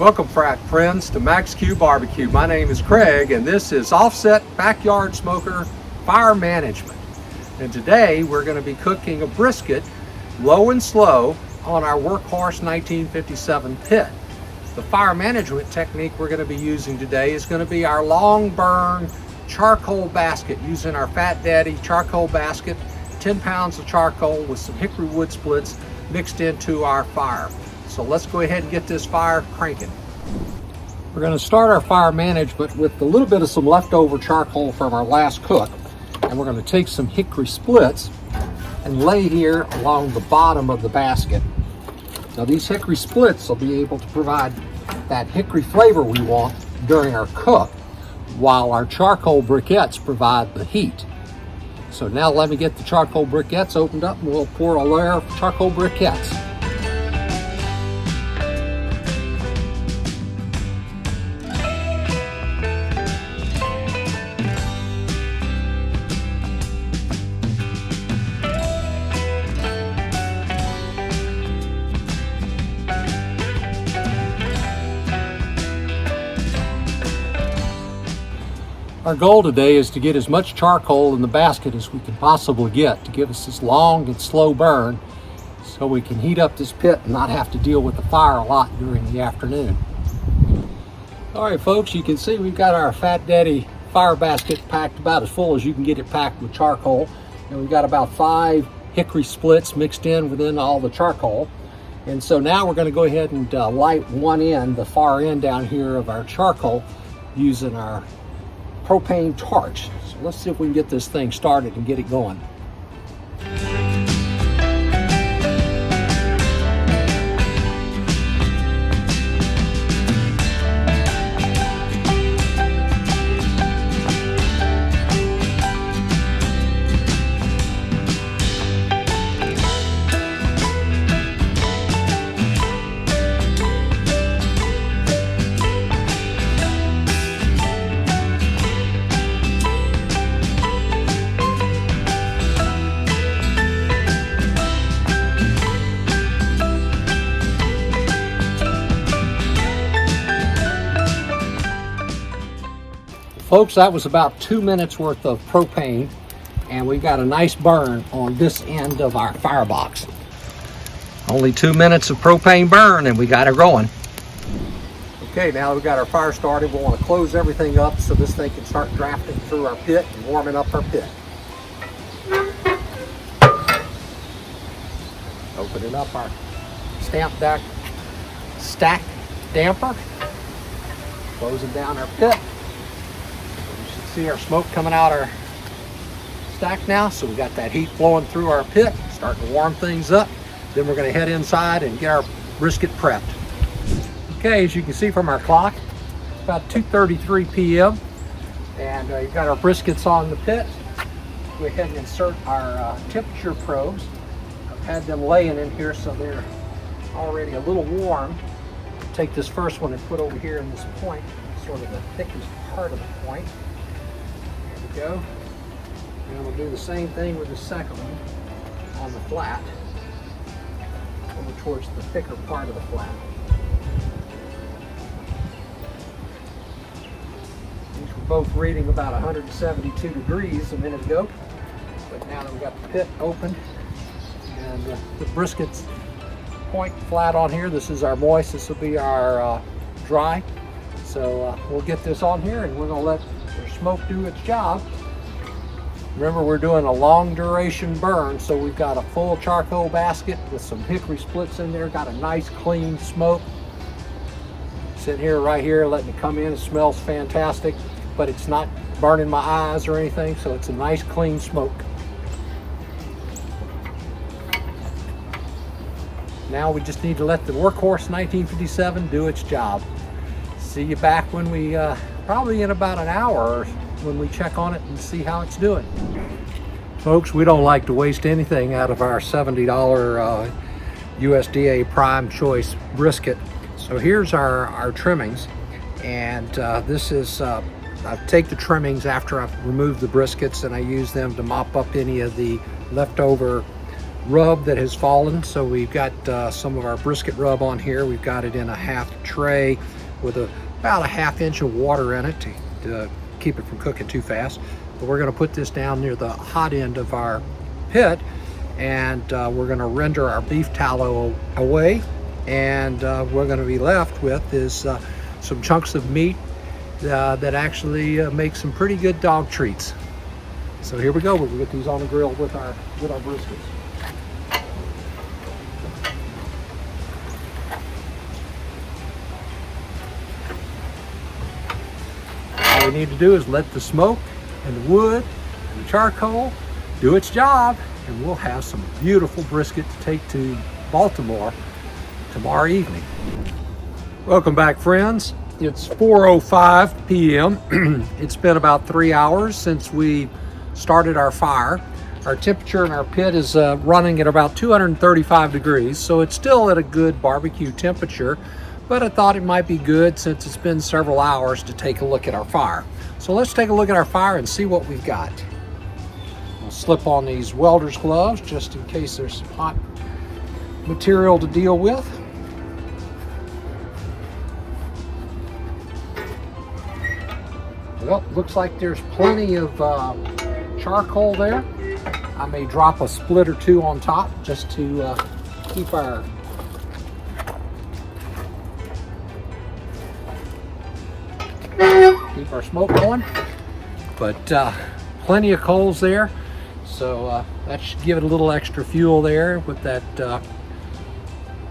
Welcome, frat friends, to Max Q Barbecue. My name is Craig, and this is Offset Backyard Smoker Fire Management. And today we're going to be cooking a brisket low and slow on our Workhorse 1957 pit. The fire management technique we're going to be using today is going to be our long burn charcoal basket, using our Fat Daddy charcoal basket, 10 pounds of charcoal with some hickory wood splits mixed into our fire. So let's go ahead and get this fire cranking. We're going to start our fire management with a little bit of some leftover charcoal from our last cook. And we're going to take some hickory splits and lay here along the bottom of the basket. Now these hickory splits will be able to provide that hickory flavor we want during our cook, while our charcoal briquettes provide the heat. So now let me get the charcoal briquettes opened up and we'll pour a layer of charcoal briquettes. Our goal today is to get as much charcoal in the basket as we can possibly get to give us this long and slow burn so we can heat up this pit and not have to deal with the fire a lot during the afternoon. All right, folks, you can see we've got our Fat Daddy fire basket packed about as full as you can get it packed with charcoal. And we've got about 5 hickory splits mixed in within all the charcoal. And so now we're going to go ahead and light one end, the far end down here of our charcoal, using our propane torch. So let's see if we can get this thing started and get it going. Folks, that was about 2 minutes worth of propane, and we've got a nice burn on this end of our firebox. Only 2 minutes of propane burn and we got her going. Okay, now we've got our fire started. We'll want to close everything up so this thing can start drafting through our pit and warming up our pit. Opening up our stack damper. Closing down our pit. See our smoke coming out our stack now, so we got that heat flowing through our pit, starting to warm things up. Then we're going to head inside and get our brisket prepped. Okay, as you can see from our clock, it's about 2:33 p.m. and you've got our briskets on the pit. Go ahead and insert our temperature probes. I've had them laying in here so they're already a little warm. Take this first one and put over here in this point, sort of the thickest part of the point. Go. And we'll do the same thing with the second one on the flat, over towards the thicker part of the flat. These were both reading about 172 degrees a minute ago, but now that we got the pit open and the brisket's point flat on here, this is our moist, this will be our dry. So we'll get this on here and we're going to let the smoke do its job. Remember, we're doing a long duration burn, so we've got a full charcoal basket with some hickory splits in there, got a nice clean smoke. Sitting here, right here, letting it come in. It smells fantastic, but it's not burning my eyes or anything, so it's a nice clean smoke. Now we just need to let the Workhorse 1957 do its job. See you back when we, probably in about an hour, when we check on it and see how it's doing. Folks, we don't like to waste anything out of our $70 USDA Prime Choice brisket. So here's our trimmings, and this is, I take the trimmings after I've removed the briskets and I use them to mop up any of the leftover rub that has fallen. So we've got some of our brisket rub on here. We've got it in a half tray with about a ½ inch of water in it to keep it from cooking too fast. But we're going to put this down near the hot end of our pit, and we're going to render our beef tallow away, and we're going to be left with is some chunks of meat that actually make some pretty good dog treats. So here we go. We're going to get these on the grill with our briskets. All we need to do is let the smoke and the wood and the charcoal do its job, and we'll have some beautiful brisket to take to Baltimore tomorrow evening. Welcome back, friends. It's 4:05 p.m. It's been about 3 hours since we started our fire. Our temperature in our pit is running at about 235 degrees, so it's still at a good barbecue temperature, but I thought it might be good, since it's been several hours, to take a look at our fire. So let's take a look at our fire and see what we've got. I'll slip on these welder's gloves just in case there's some hot material to deal with. Well, looks like there's plenty of charcoal there. I may drop a split or two on top just to keep our smoke going. But plenty of coals there, so that should give it a little extra fuel there with that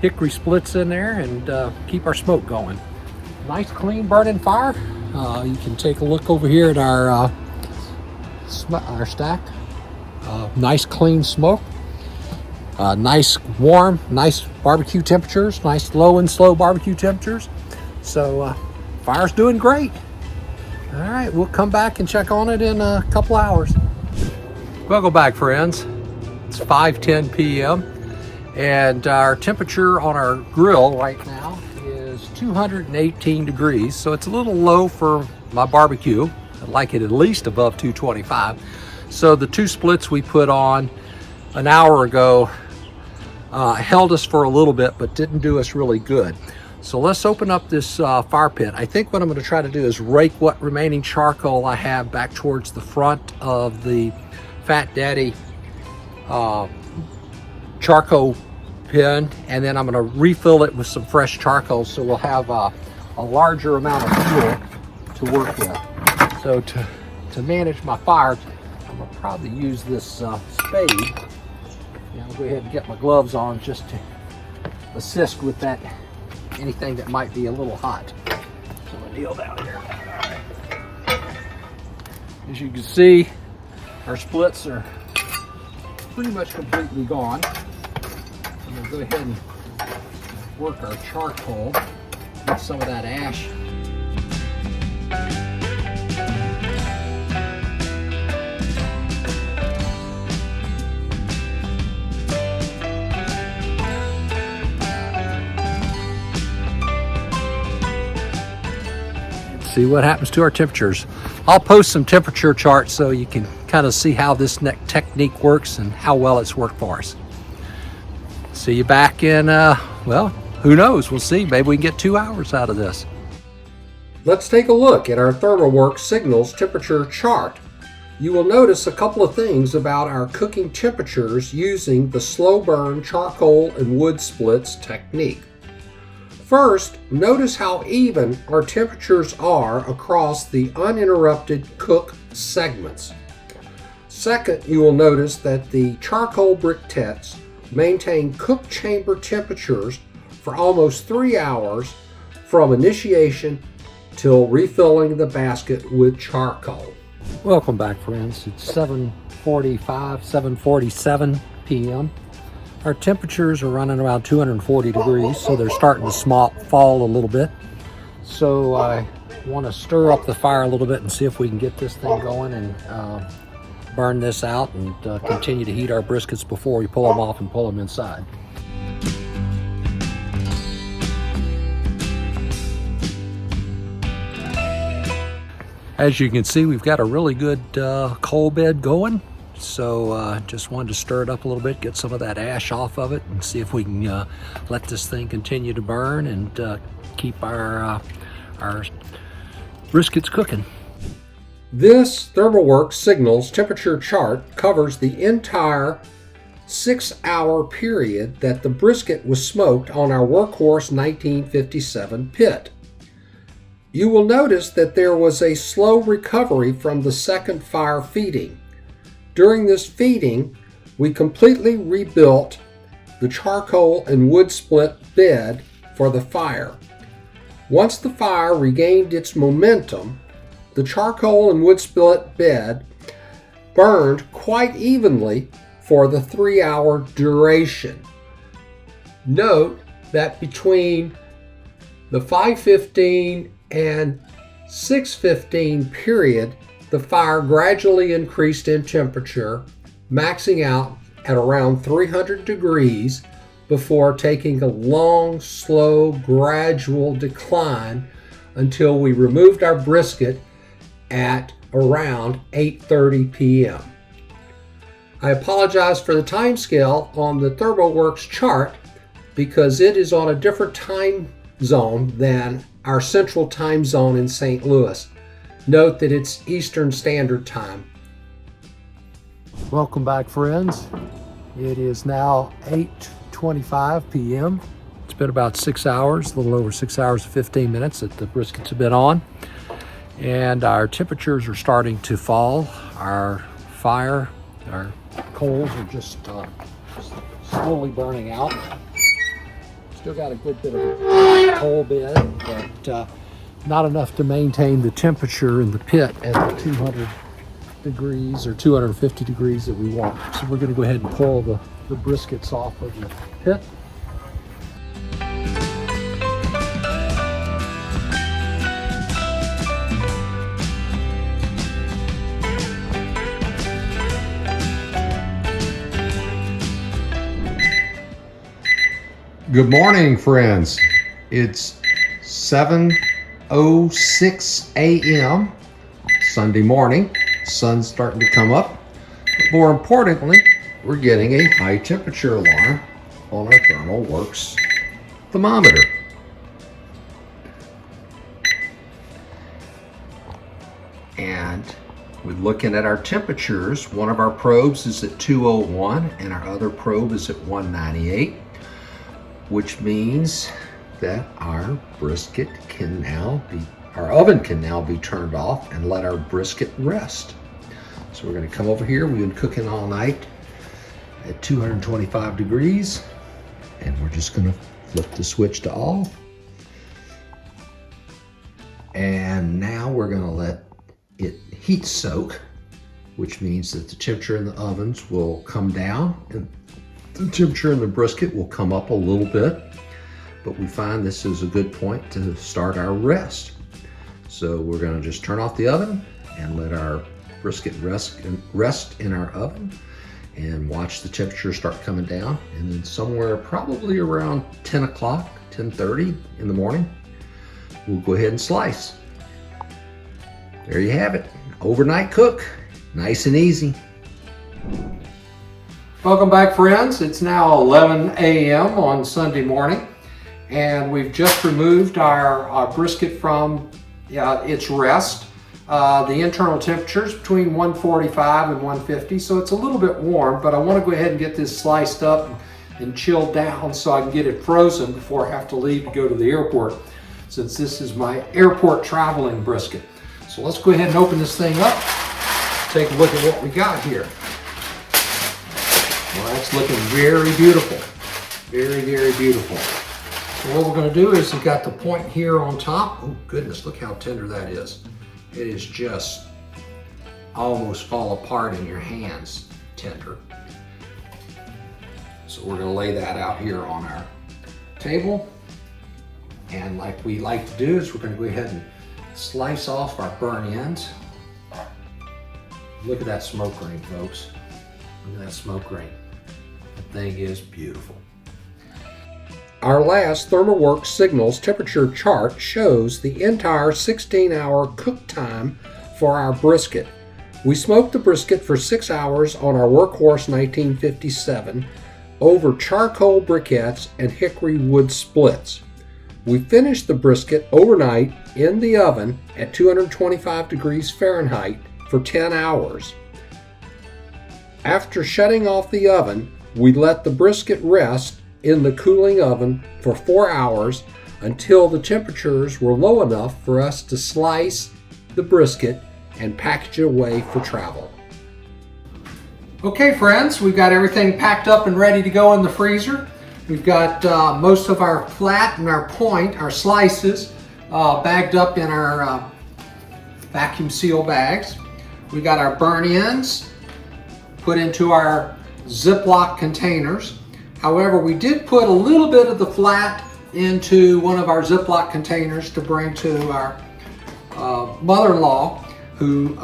hickory splits in there, and keep our smoke going. Nice clean burning fire. You can take a look over here at our stack. Nice clean smoke. Nice warm, nice barbecue temperatures. Nice low and slow barbecue temperatures. So fire's doing great. All right, we'll come back and check on it in a couple hours. Welcome back, friends. It's 5:10 p.m. and our temperature on our grill right now is 218 degrees, so it's a little low for my barbecue. I'd like it at least above 225. So the two splits we put on an hour ago held us for a little bit, but didn't do us really good. So let's open up this fire pit. I think what I'm going to try to do is rake what remaining charcoal I have back towards the front of the Fat Daddy charcoal pin, and then I'm going to refill it with some fresh charcoal, so we'll have a larger amount of fuel to work with. So to manage my fire, I'm going to probably use this spade. I'll go ahead and get my gloves on just to assist with that, anything that might be a little hot. So we'll deal down here. All right. As you can see, our splits are pretty much completely gone. I'm going to go ahead and work our charcoal, get some of that ash. See what happens to our temperatures. I'll post some temperature charts so you can kind of see how this technique works and how well it's worked for us. See you back in, well, who knows? We'll see. Maybe we can get 2 hours out of this. Let's take a look at our ThermoWorks Signals temperature chart. You will notice a couple of things about our cooking temperatures using the slow burn charcoal and wood splits technique. First, notice how even our temperatures are across the uninterrupted cook segments. Second, you will notice that the charcoal briquettes maintain cook chamber temperatures for almost 3 hours from initiation till refilling the basket with charcoal. Welcome back, friends. It's 7:47 p.m. Our temperatures are running around 240 degrees, so they're starting to fall a little bit. So I want to stir up the fire a little bit and see if we can get this thing going and burn this out and continue to heat our briskets before we pull them off and pull them inside. As you can see, we've got a really good coal bed going. So just wanted to stir it up a little bit, get some of that ash off of it, and see if we can let this thing continue to burn and keep our briskets cooking. This ThermalWorks Signals temperature chart covers the entire 6-hour period that the brisket was smoked on our Workhorse 1957 pit. You will notice that there was a slow recovery from the second fire feeding. During this feeding, we completely rebuilt the charcoal and wood split bed for the fire. Once the fire regained its momentum, the charcoal and wood split bed burned quite evenly for the 3-hour duration. Note that between the 5:15 and 6:15 period, the fire gradually increased in temperature, maxing out at around 300 degrees before taking a long, slow, gradual decline until we removed our brisket at around 8:30 p.m. I apologize for the time scale on the ThermalWorks chart because it is on a different time zone than our central time zone in St. Louis. Note that it's Eastern Standard Time. Welcome back, friends. It is now 8:25 p.m. It's been about 6 hours, a little over 6 hours and 15 minutes that the briskets have been on. And our temperatures are starting to fall. Our coals are just slowly burning out. Still got a good bit of a coal bed, but not enough to maintain the temperature in the pit at the 200 degrees or 250 degrees that we want. So we're going to go ahead and pull the briskets off of the pit. Good morning, friends. It's 7:06 a.m. Sunday morning. Sun's starting to come up. But more importantly, we're getting a high temperature alarm on our ThermalWorks thermometer. And we're looking at our temperatures. One of our probes is at 201 and our other probe is at 198. Which means that our oven can now be turned off and let our brisket rest. So we're going to come over here. We've been cooking all night at 225 degrees, and we're just going to flip the switch to off. And now we're going to let it heat soak, which means that the temperature in the ovens will come down and the temperature in the brisket will come up a little bit, but we find this is a good point to start our rest. So we're going to just turn off the oven and let our brisket rest in our oven and watch the temperature start coming down. And then somewhere probably around 10 o'clock, 10:30 in the morning, we'll go ahead and slice. There you have it. Overnight cook. Nice and easy. Welcome back, friends. It's now 11 a.m. on Sunday morning, and we've just removed our brisket from its rest. The internal temperature is between 145 and 150, so it's a little bit warm, but I want to go ahead and get this sliced up and chilled down so I can get it frozen before I have to leave to go to the airport, since this is my airport traveling brisket. So let's go ahead and open this thing up, take a look at what we got here. Well, that's looking very beautiful. Very, very beautiful. So what we're going to do is we've got the point here on top. Oh goodness, look how tender that is. It is just almost fall apart in your hands tender. So we're going to lay that out here on our table. And like we like to do is we're going to go ahead and slice off our burn ends. Look at that smoke ring, folks. Look at that smoke ring. That thing is beautiful. Our last ThermalWorks Signals temperature chart shows the entire 16-hour cook time for our brisket. We smoked the brisket for 6 hours on our workhorse 1957 over charcoal briquettes and hickory wood splits. We finished the brisket overnight in the oven at 225 degrees Fahrenheit for 10 hours. After shutting off the oven, we let the brisket rest in the cooling oven for 4 hours until the temperatures were low enough for us to slice the brisket and package it away for travel. Okay friends, we've got everything packed up and ready to go in the freezer. We've got most of our flat and our point, our slices, bagged up in our vacuum seal bags. We got our burn ends put into our Ziploc containers. However, we did put a little bit of the flat into one of our Ziploc containers to bring to our mother-in-law who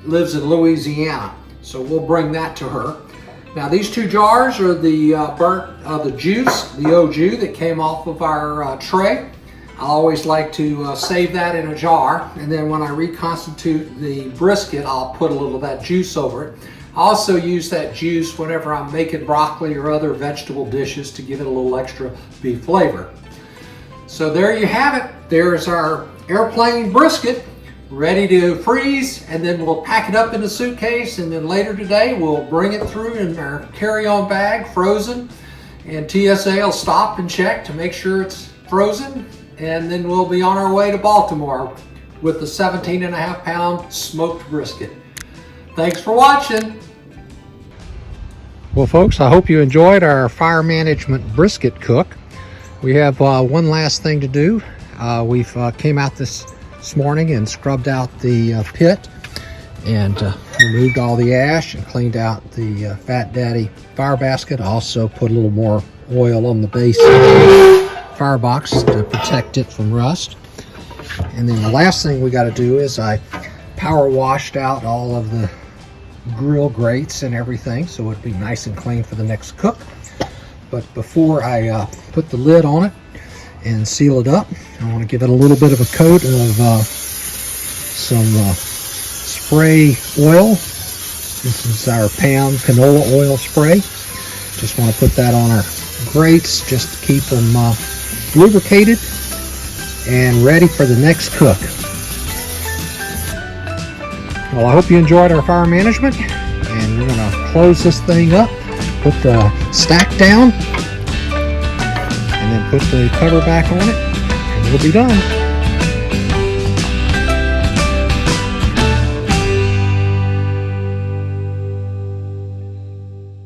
lives in Louisiana. So we'll bring that to her. Now these two jars are the the juice, the au jus that came off of our tray. I always like to save that in a jar, and then when I reconstitute the brisket, I'll put a little of that juice over it. I also use that juice whenever I'm making broccoli or other vegetable dishes to give it a little extra beef flavor. So there you have it. There's our airplane brisket ready to freeze, and then we'll pack it up in a suitcase, and then later today we'll bring it through in our carry-on bag, frozen, and TSA will stop and check to make sure it's frozen, and then we'll be on our way to Baltimore with the 17.5-pound smoked brisket. Thanks for watching. Well folks, I hope you enjoyed our fire management brisket cook. We have one last thing to do. We've came out this morning and scrubbed out the pit and removed all the ash and cleaned out the Fat Daddy fire basket. I also put a little more oil on the base of the firebox to protect it from rust. And then the last thing we got to do is I power washed out all of the grill grates and everything, so it'd be nice and clean for the next cook. But before I put the lid on it and seal it up, I want to give it a little bit of a coat of some spray oil. This is our Pam canola oil spray. Just want to put that on our grates just to keep them lubricated and ready for the next cook. Well, I hope you enjoyed our fire management, and we're going to close this thing up, put the stack down, and then put the cover back on it, and we'll be done.